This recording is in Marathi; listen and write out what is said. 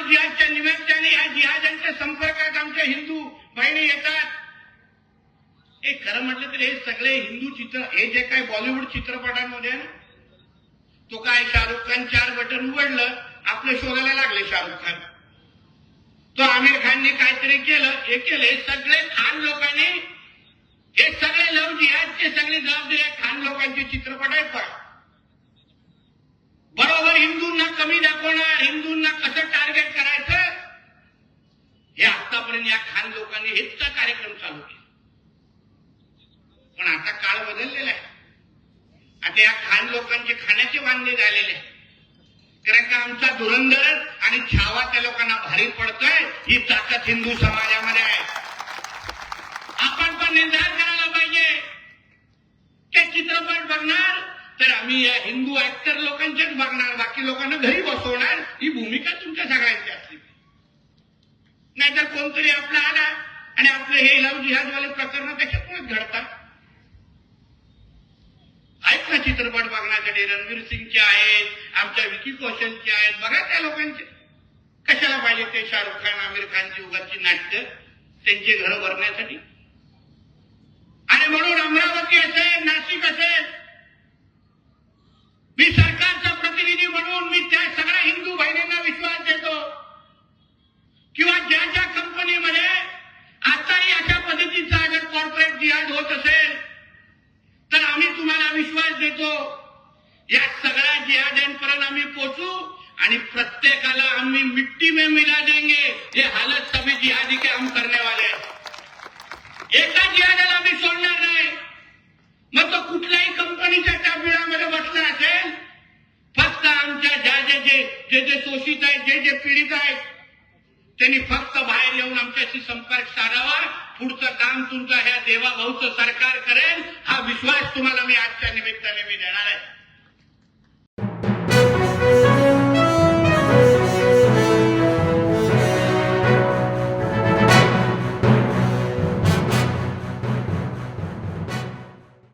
जिहादच्या निमित्ताने या जिहादांच्या संपर्कात आमच्या हिंदू बहिणी येतात. हे खरं म्हटलं तर हे सगळे हिंदू चित्र, हे जे काय बॉलिवूड चित्रपटांमध्ये आहे ना, तो काय शाहरुख खान 4 बटन उघडलं आपले शोधायला लागले शाहरुख खान, तो आमिर खानने काहीतरी केलं, हे केलं. हे सगळे खान लोकांनी, हे सगळे लव जिहादचे सगळे जबाबदारी खान लोकांचे चित्रपट आहेत. पहा बरोबर हिंदूंना कमी दाखवणार, हिंदूंना कसं टार्गेट करायचं, हे आतापर्यंत या खान लोकांनी हेच कार्यक्रम चालू केला. पण आता काळ बदललेला आहे. आता या खान लोकांचे खाण्याचे वांदे झालेले आहे. कारण का आमचा धुरंधर आणि छावा त्या लोकांना भारी पडतोय. ही ताकद हिंदू समाजामध्ये आहे. आपण पण निर्धार करायला पाहिजे. ते चित्रपट बघणार तर आम्ही या हिंदू ऍक्टर लोकांचेच बघणार, बाकी लोकांना घरी बसवणार. ही भूमिका तुमच्या सगळ्यांची असली. नाहीतर कोणतरी आपला आला आणि आपले हे लव जिहादवाले प्रकरण त्याच्यातूनच घडतात. आहेत ना चित्रपट बघण्यासाठी, रणवीर सिंगचे आहेत, आमच्या विकी कौशलचे आहेत. बघा त्या लोकांचे. कशाला पाहिजे ते शाहरुख खान आमिर खानची उगाची नाट्य त्यांचे घर भरण्यासाठी. आणि म्हणून अमरावती असेल, नाशिक असेल, मी सरकारचा प्रतिनिधी म्हणून मी त्या सगळ्या हिंदू बहिणींना विश्वास देतो किंवा ज्या ज्या कंपनीमध्ये आताही अशा पद्धतीचा अगर कॉर्पोरेट जिहाद होत असेल तर आम्ही तुम्हाला विश्वास देतो या सगळ्या जिहाद्यांपर्यंत आम्ही पोहोचू आणि प्रत्येकाला आम्ही मिट्टी में मिला देंगे. ये हालत सभी जिहादी के हम करने वाले हैं. एका जिहादाला आम्ही सोडणार नाही. मग तो कुठल्याही कंपनीच्या टाबिळामध्ये बसला असेल, फक्त आमच्या जे शोषित आहेत, जे पीडित आहेत, त्यांनी फक्त बाहेर येऊन आमच्याशी संपर्क साधावा. पुढचं काम तुमचं ह्या देवाभाऊचं सरकार करेल, हा विश्वास तुम्हाला मी आजच्या निमित्ताने मी देणार आहे.